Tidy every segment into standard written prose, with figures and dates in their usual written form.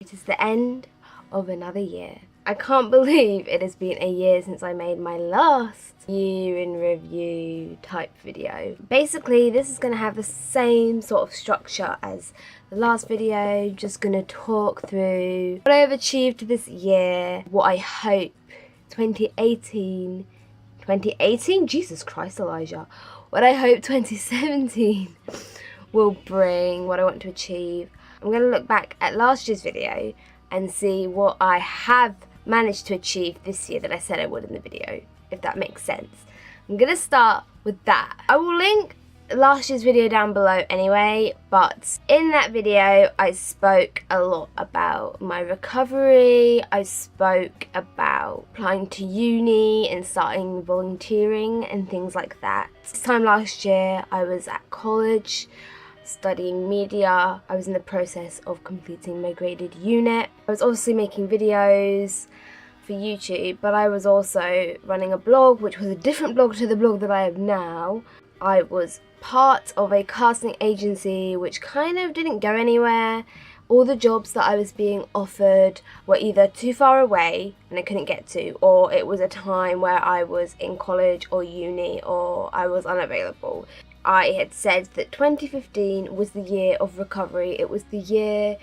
It is the end of another year. I can't believe it has been a year since I made my last year in review type video. Basically, this is going to have the same sort of structure as the last video. Just going to talk through what I have achieved this year, what I hope 2018, Jesus Christ, Elijah, what I hope 2017 will bring, what I want to achieve. I'm going to look back at last year's video and see what I have managed to achieve this year that I said I would in the video, if that makes sense. I'm going to start with that. I will link last year's video down below anyway, but in that video I spoke a lot about my recovery. I spoke about applying to uni and starting volunteering and things like that. This time last year I was at college studying media. I was in the process of completing my graded unit. I was obviously making videos for YouTube, but I was also running a blog, which was a different blog to the blog that I have now. I was part of a casting agency which kind of didn't go anywhere. All the jobs that I was being offered were either too far away and I couldn't get to, or it was a time where I was in college or uni or I was unavailable. I had said that 2015 was the year of recovery. It was the year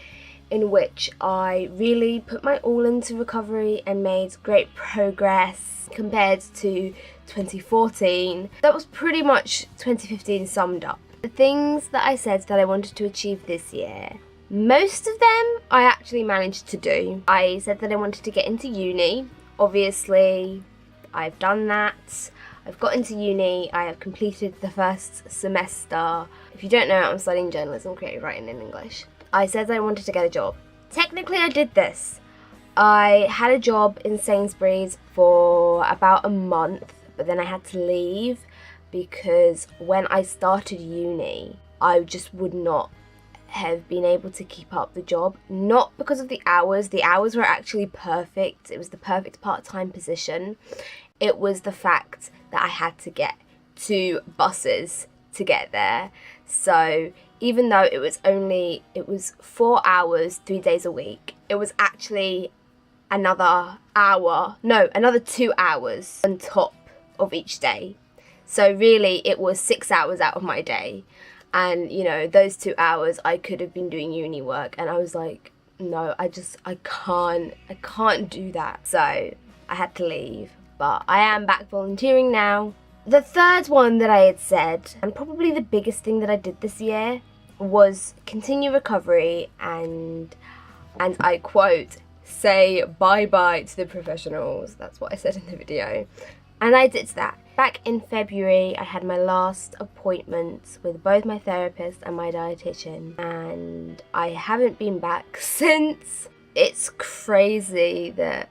in which I really put my all into recovery and made great progress compared to 2014. That was pretty much 2015 summed up. The things that I said that I wanted to achieve this year, most of them I actually managed to do. I said that I wanted to get into uni. Obviously, I've done that. I've got into uni, I have completed the first semester. If you don't know, I'm studying journalism, creative writing in English. I said that I wanted to get a job. Technically I did this. I had a job in Sainsbury's for about a month, but then I had to leave because when I started uni, I just would not have been able to keep up the job. Not because of the hours were actually perfect. It was the perfect part-time position. It was the fact that I had to get 2 buses to get there. So even though it was 4 hours, 3 days a week, it was actually another 2 hours on top of each day. So really it was 6 hours out of my day. And you know, those 2 hours I could have been doing uni work, and I was like, no, I can't do that. So I had to leave. But I am back volunteering now. The third one that I had said, and probably the biggest thing that I did this year, was continue recovery and I quote, say bye-bye to the professionals. That's what I said in the video. And I did that. Back in February, I had my last appointment with both my therapist and my dietitian, and I haven't been back since. It's crazy that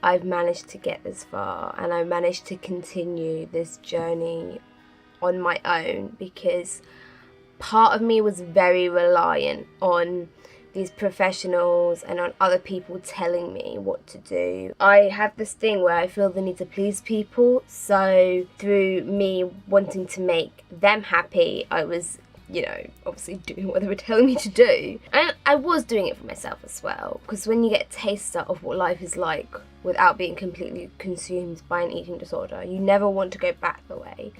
I've managed to get this far and I managed to continue this journey on my own, because part of me was very reliant on these professionals and on other people telling me what to do. I have this thing where I feel the need to please people, so through me wanting to make them happy, I was, you know, obviously doing what they were telling me to do. And I was doing it for myself as well, because when you get a taster of what life is like without being completely consumed by an eating disorder, you never want to go back the way.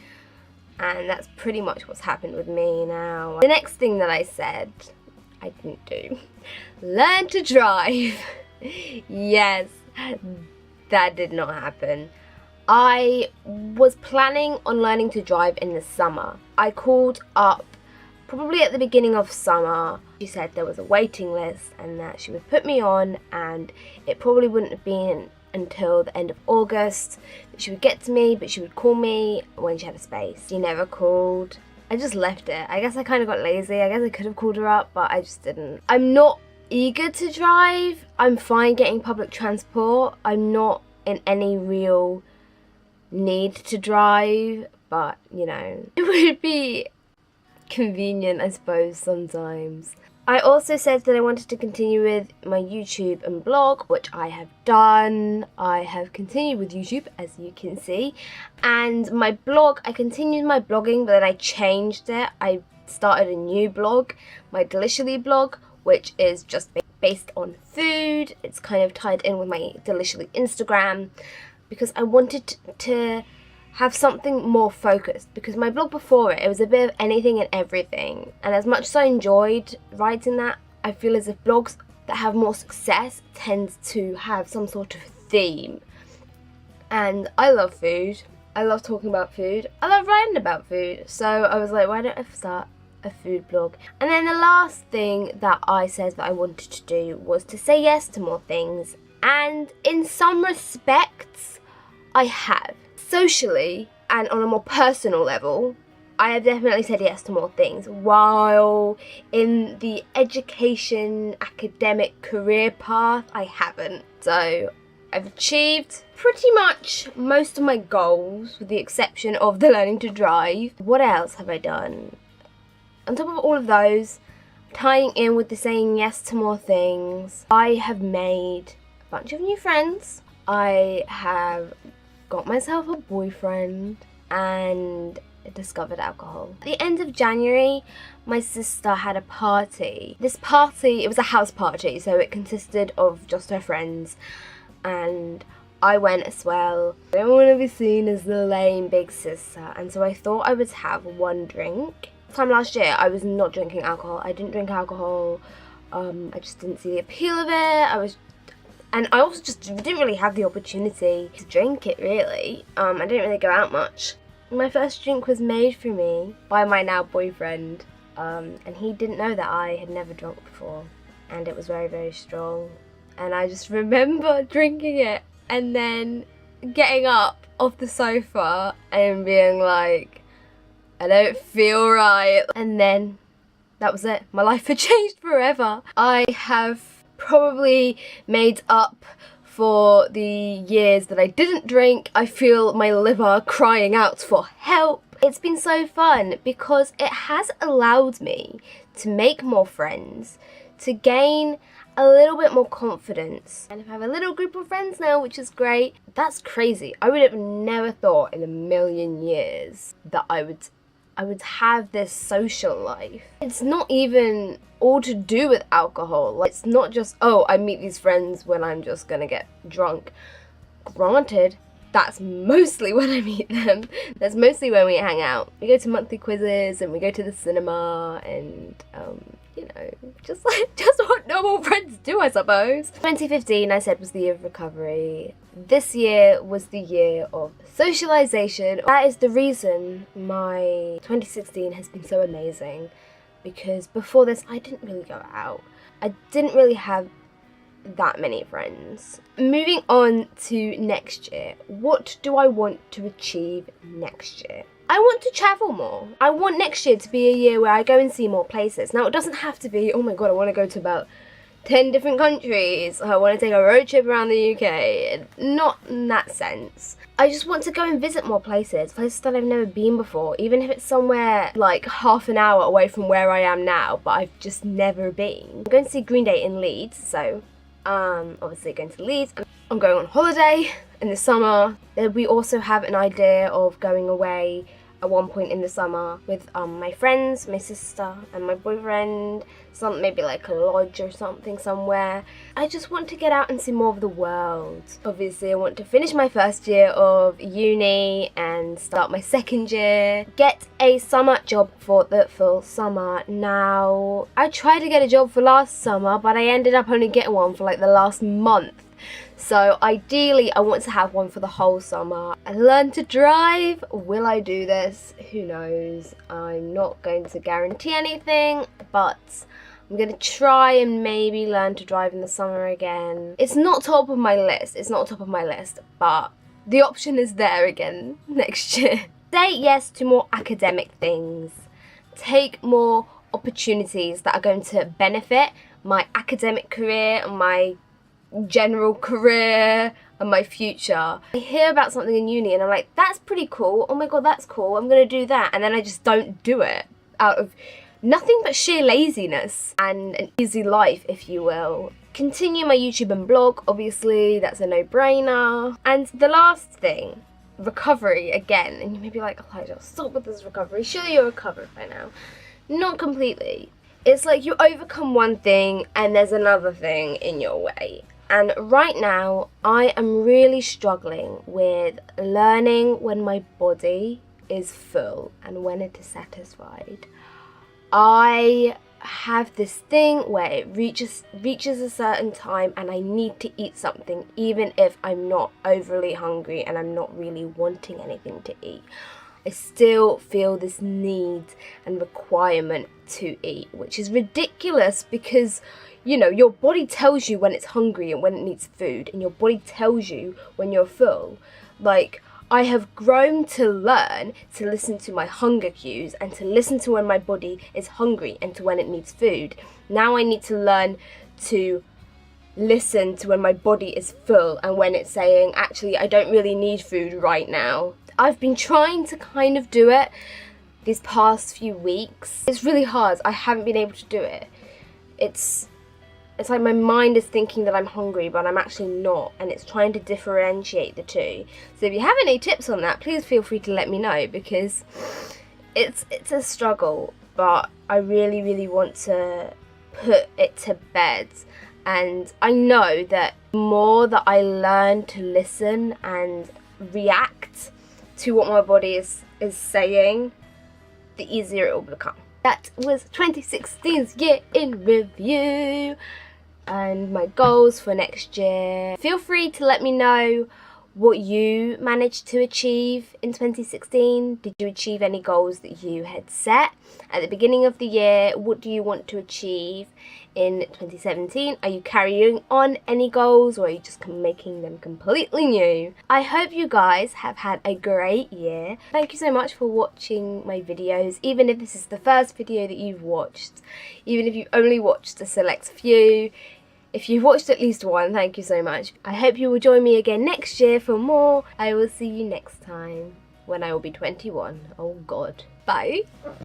And that's pretty much what's happened with me now. The next thing that I said, I didn't do. Learn to drive. Yes, that did not happen. I was planning on learning to drive in the summer. I called up probably at the beginning of summer. She said there was a waiting list and that she would put me on, and it probably wouldn't have been until the end of August that she would get to me, but she would call me when she had a space. She never called. I just left it. I guess I kind of got lazy. I guess I could have called her up, but I just didn't. I'm not eager to drive. I'm fine getting public transport. I'm not in any real need to drive, but you know, it would be convenient, I suppose, sometimes. I also said that I wanted to continue with my YouTube and blog, which I have done. I have continued with YouTube, as you can see, and my blog, I continued my blogging, but then I changed it. I started a new blog, my DELISHELLIE blog, which is just based on food. It's kind of tied in with my Delishellie Instagram because I wanted to have something more focused, because my blog before it was a bit of anything and everything, and as much as I enjoyed writing that, I feel as if blogs that have more success tend to have some sort of theme. And I love food, I love talking about food, I love writing about food, so I was like, why don't I start a food blog? And then the last thing that I said that I wanted to do was to say yes to more things, and in some respects I have. Socially and on a more personal level, I have definitely said yes to more things, while in the education, academic, career path, I haven't. So I've achieved pretty much most of my goals, with the exception of the learning to drive. What else have I done? On top of all of those, tying in with the saying yes to more things, I have made a bunch of new friends. I have got myself a boyfriend and discovered alcohol. At the end of January, my sister had a party. This party, it was a house party, so it consisted of just her friends, and I went as well. I don't want to be seen as the lame big sister, and so I thought I would have one drink. Time last year, I was not drinking alcohol. I didn't drink alcohol. I just didn't see the appeal of it. And I also just didn't really have the opportunity to drink it, really. I didn't really go out much. My first drink was made for me by my now boyfriend, and he didn't know that I had never drunk before, and it was very, very strong. And I just remember drinking it and then getting up off the sofa and being like, I don't feel right. And then that was it. My life had changed forever. I have probably made up for the years that I didn't drink. I feel my liver crying out for help. It's been so fun because it has allowed me to make more friends, to gain a little bit more confidence, and I have a little group of friends now, which is great. That's crazy. I would have never thought in a million years that I would have this social life. It's not even all to do with alcohol. Like, it's not just, oh, I meet these friends when I'm just gonna get drunk. Granted, that's mostly when I meet them. That's mostly when we hang out. We go to monthly quizzes and we go to the cinema and, you know, just what normal friends do, I suppose. 2015, I said, was the year of recovery. This year was the year of socialization. That is the reason my 2016 has been so amazing, because before this, I didn't really go out. I didn't really have that many friends. Moving on to next year, what do I want to achieve next year? I want to travel more. I want next year to be a year where I go and see more places. Now, it doesn't have to be, oh my god, I want to go to about 10 different countries. I want to take a road trip around the UK. Not in that sense. I just want to go and visit more places that I've never been before, even if it's somewhere like half an hour away from where I am now, but I've just never been. I'm going to see Green Day in Leeds, so obviously going to Leeds. I'm going on holiday in the summer. We also have an idea of going away at one point in the summer with my friends, my sister and my boyfriend, maybe like a lodge or something somewhere. I just want to get out and see more of the world. Obviously, I want to finish my first year of uni and start my second year, get a summer job for the full summer. Now, I tried to get a job for last summer, but I ended up only getting one for like the last month. So ideally, I want to have one for the whole summer. I learned to drive. Will I do this? Who knows? I'm not going to guarantee anything, but I'm going to try and maybe learn to drive in the summer again. It's not top of my list. It's not top of my list, but the option is there again next year. Say yes to more academic things. Take more opportunities that are going to benefit my academic career and my general career and my future. I hear about something in uni and I'm like, that's pretty cool, oh my god, that's cool, I'm gonna do that, and then I just don't do it out of nothing but sheer laziness and an easy life, if you will. Continue my YouTube and blog, obviously, that's a no-brainer. And the last thing, recovery again. And you may be like, Elijah, stop with this recovery, surely you're recovered by now. Not completely. It's like you overcome one thing and there's another thing in your way. And right now, I am really struggling with learning when my body is full and when it is satisfied. I have this thing where it reaches a certain time and I need to eat something even if I'm not overly hungry and I'm not really wanting anything to eat. I still feel this need and requirement to eat, which is ridiculous because, you know, your body tells you when it's hungry and when it needs food, and your body tells you when you're full. Like, I have grown to learn to listen to my hunger cues and to listen to when my body is hungry and to when it needs food. Now I need to learn to listen to when my body is full and when it's saying, actually, I don't really need food right now. I've been trying to kind of do it these past few weeks. It's really hard. I haven't been able to do it. It's like my mind is thinking that I'm hungry, but I'm actually not, and it's trying to differentiate the two. So if you have any tips on that, please feel free to let me know, because it's a struggle, but I really, really want to put it to bed. And I know that the more that I learn to listen and react to what my body is saying, the easier it will become. That was 2016's year in review and my goals for next year. Feel free to let me know what you managed to achieve in 2016. Did you achieve any goals that you had set at the beginning of the year? What do you want to achieve in 2017? Are you carrying on any goals, or are you just making them completely new? I hope you guys have had a great year. Thank you so much for watching my videos, even if this is the first video that you've watched, even if you've only watched a select few. If you've watched at least one, thank you so much. I hope you will join me again next year for more. I will see you next time when I will be 21. Oh God. Bye.